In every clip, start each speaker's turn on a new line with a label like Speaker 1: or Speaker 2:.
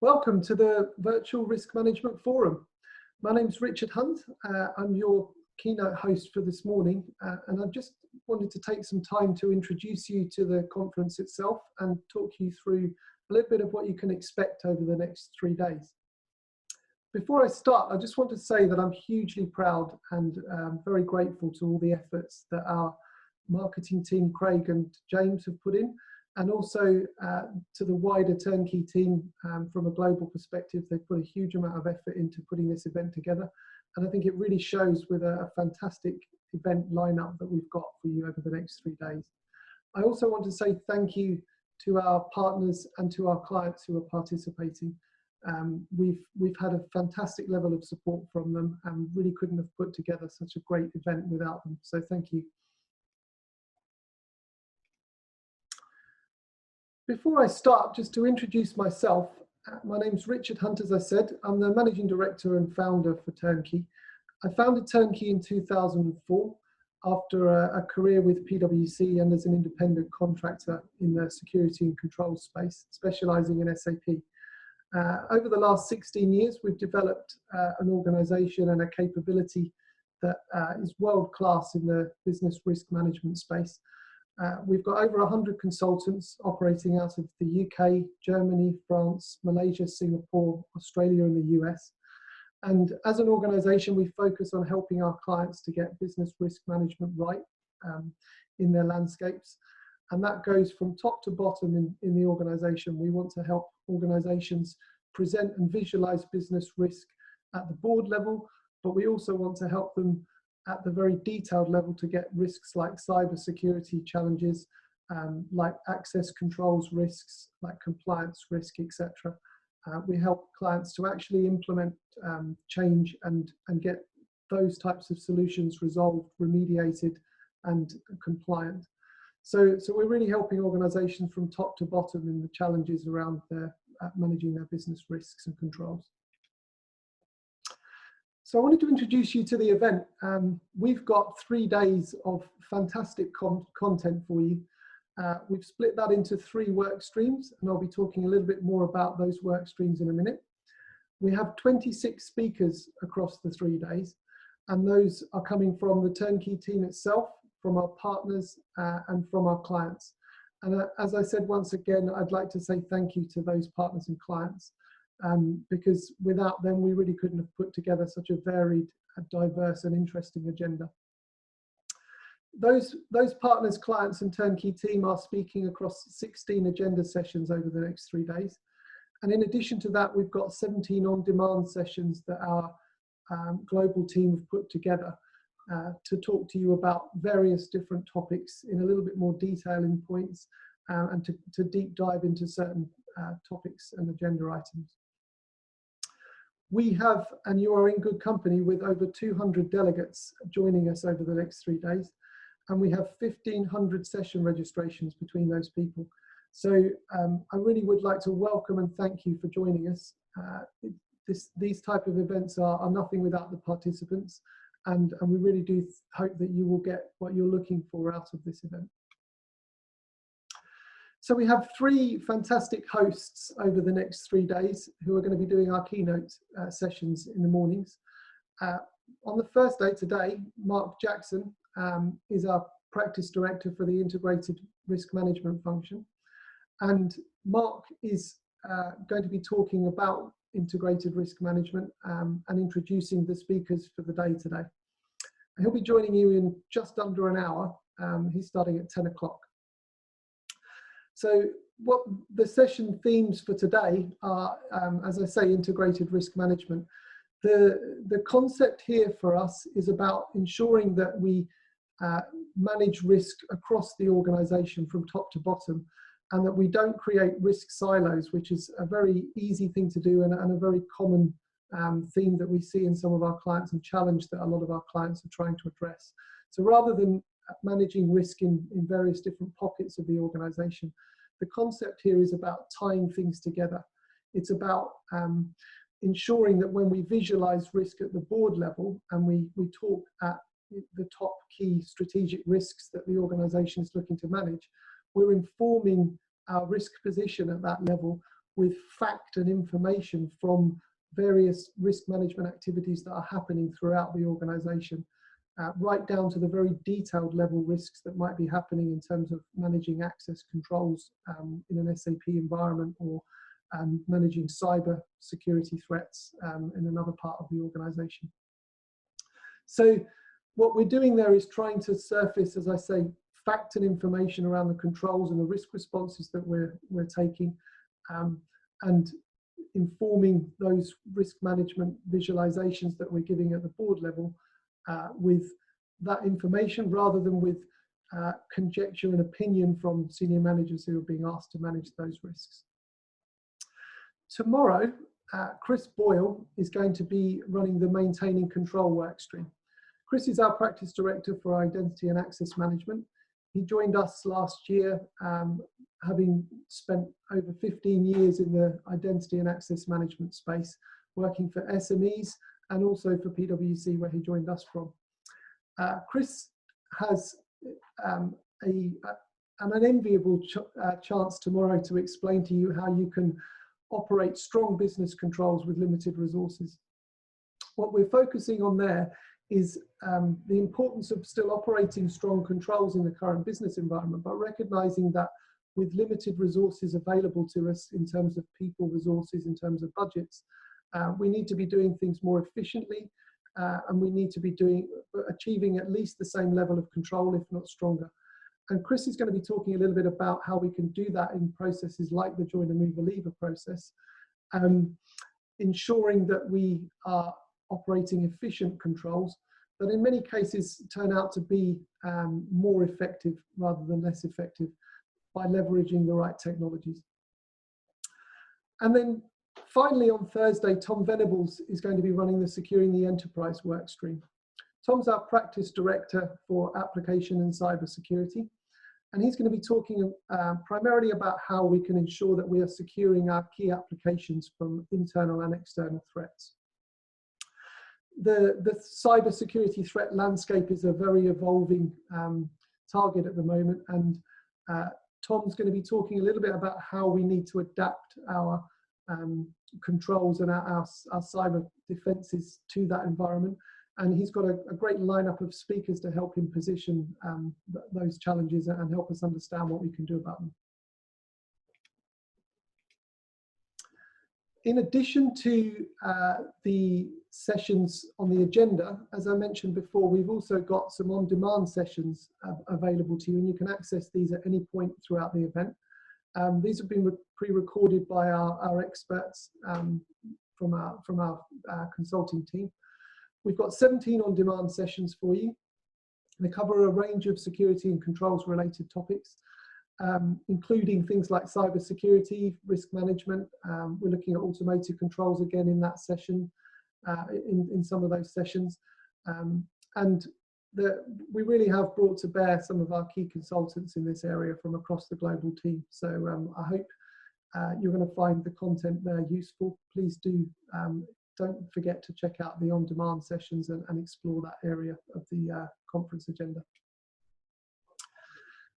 Speaker 1: Welcome to the Virtual Risk Management Forum. My name's Richard Hunt. I'm your keynote host for this morning, and I just wanted to take some time to introduce you to the conference itself and talk you through a little bit of what you can expect over the next 3 days. Before I start, I just want to say that I'm hugely proud and very grateful to all the efforts that our marketing team, Craig and James, have put in, and also to the wider Turnkey team from a global perspective. They've put a huge amount of effort into putting this event together, and I think it really shows with a fantastic event lineup that we've got for you over the next 3 days. I also want to say thank you to our partners and to our clients who are participating. We've had a fantastic level of support from them and really couldn't have put together such a great event without them, so thank you. Before I start, just to introduce myself, my name's Richard Hunt, as I said. I'm the Managing Director and Founder for Turnkey. I founded Turnkey in 2004 after a career with PwC and as an independent contractor in the security and control space, specialising in SAP. Over the last 16 years, we've developed an organisation and a capability that is world-class in the business risk management space. We've got over 100 consultants operating out of the UK, Germany, France, Malaysia, Singapore, Australia and the US. And as an organisation, we focus on helping our clients to get business risk management right in their landscapes. And that goes from top to bottom in the organisation. We want to help organisations present and visualise business risk at the board level, but we also want to help them at the very detailed level to get risks like cyber security challenges, like access controls risks, like compliance risk, etc. We help clients to actually implement change and get those types of solutions resolved, remediated and compliant. So we're really helping organisations from top to bottom in the challenges around managing their business risks and controls. So I wanted to introduce you to the event. We've got 3 days of fantastic content for you. We've split that into 3 work streams, and I'll be talking a little bit more about those work streams in a minute. We have 26 speakers across the 3 days, and those are coming from the Turnkey team itself, from our partners, and from our clients. And as I said, once again, I'd like to say thank you to those partners and clients. Because without them, we really couldn't have put together such a varied, diverse and interesting agenda. Those partners, clients and Turnkey team are speaking across 16 agenda sessions over the next 3 days. And in addition to that, we've got 17 on-demand sessions that our global team have put together to talk to you about various different topics in a little bit more detail in points and to deep dive into certain topics and agenda items. We have, and you are in good company with over 200 delegates joining us over the next 3 days. And we have 1,500 session registrations between those people. So I really would like to welcome and thank you for joining us. These type of events are nothing without the participants. And we really do hope that you will get what you're looking for out of this event. So we have 3 fantastic hosts over the next 3 days who are going to be doing our keynote sessions in the mornings. On the first day today, Mark Jackson is our practice director for the integrated risk management function. And Mark is going to be talking about integrated risk management and introducing the speakers for the day today. And he'll be joining you in just under an hour. He's starting at 10 o'clock. So what the session themes for today are, as I say, integrated risk management. The concept here for us is about ensuring that we manage risk across the organisation from top to bottom, and that we don't create risk silos, which is a very easy thing to do and a very common theme that we see in some of our clients and challenge that a lot of our clients are trying to address. So rather than managing risk in various different pockets of the organisation, the concept here is about tying things together. It's about ensuring that when we visualise risk at the board level and we talk at the top key strategic risks that the organisation is looking to manage, we're informing our risk position at that level with fact and information from various risk management activities that are happening throughout the organization, right down to the very detailed level risks that might be happening in terms of managing access controls in an SAP environment, or managing cyber security threats in another part of the organization. So what we're doing there is trying to surface, as I say, fact and information around the controls and the risk responses that we're taking, and informing those risk management visualizations that we're giving at the board level with that information, rather than with conjecture and opinion from senior managers who are being asked to manage those risks. Tomorrow, Chris Boyle is going to be running the maintaining control work stream. Chris is our practice director for identity and access management. He joined us last year, having spent over 15 years in the identity and access management space, working for SMEs and also for PwC, where he joined us from. Chris has an enviable chance tomorrow to explain to you how you can operate strong business controls with limited resources. What we're focusing on there is the importance of still operating strong controls in the current business environment, but recognizing that with limited resources available to us in terms of people resources, in terms of budgets, we need to be doing things more efficiently, and we need to be achieving at least the same level of control, if not stronger. And Chris is going to be talking a little bit about how we can do that in processes like the joiner mover leaver process, ensuring that we are operating efficient controls that in many cases turn out to be more effective rather than less effective by leveraging the right technologies. And then finally on Thursday, Tom Venables is going to be running the Securing the Enterprise work stream. Tom's our practice director for application and cyber security, and he's going to be talking primarily about how we can ensure that we are securing our key applications from internal and external threats. The cyber security threat landscape is a very evolving target at the moment, and Tom's going to be talking a little bit about how we need to adapt our controls and our cyber defenses to that environment. And he's got a great lineup of speakers to help him position those challenges and help us understand what we can do about them. In addition to the sessions on the agenda, as I mentioned before, we've also got some on-demand sessions available to you, and you can access these at any point throughout the event. These have been pre-recorded by our experts from our consulting team. We've got 17 on-demand sessions for you. They cover a range of security and controls related topics, including things like cyber security, risk management. We're looking at automated controls again in that session, in some of those sessions. And we really have brought to bear some of our key consultants in this area from across the global team. So I hope you're going to find the content there useful. Please don't forget to check out the on-demand sessions and explore that area of the conference agenda.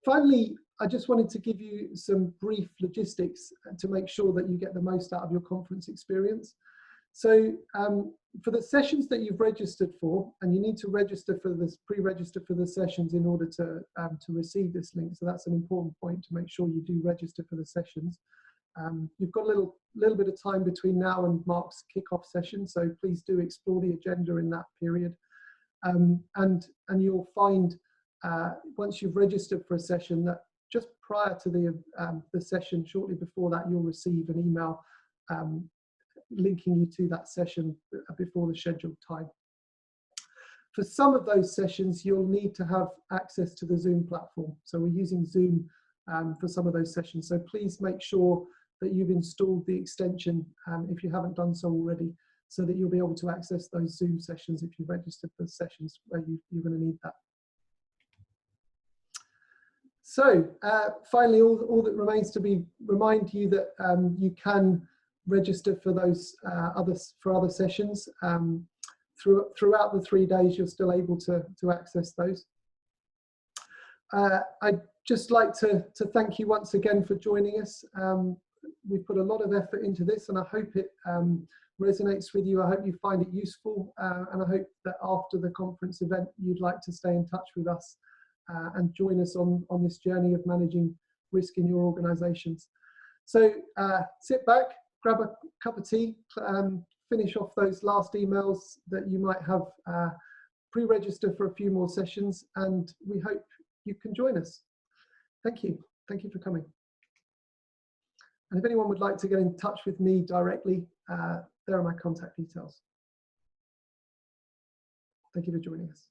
Speaker 1: Finally, I just wanted to give you some brief logistics to make sure that you get the most out of your conference experience. So for the sessions that you've registered for, and you need to register for this, pre-register for the sessions in order to receive this link. So that's an important point, to make sure you do register for the sessions. You've got a little bit of time between now and Mark's kickoff session, so please do explore the agenda in that period. And you'll find once you've registered for a session that just prior to the session, shortly before that, you'll receive an email linking you to that session before the scheduled time. For some of those sessions, you'll need to have access to the Zoom platform. So we're using Zoom for some of those sessions. So please make sure that you've installed the extension if you haven't done so already, so that you'll be able to access those Zoom sessions if you've registered for sessions where you're going to need that. So finally, all that remains to be remind you that you can register for those other sessions. Throughout the 3 days, you're still able to access those. I'd just like to thank you once again for joining us. we've put a lot of effort into this, and I hope it resonates with you. I hope you find it useful, and I hope that after the conference event, you'd like to stay in touch with us and join us on this journey of managing risk in your organizations. So sit back, grab a cup of tea, finish off those last emails that you might have, pre-register for a few more sessions, and we hope you can join us. Thank you. Thank you for coming. And if anyone would like to get in touch with me directly, there are my contact details. Thank you for joining us.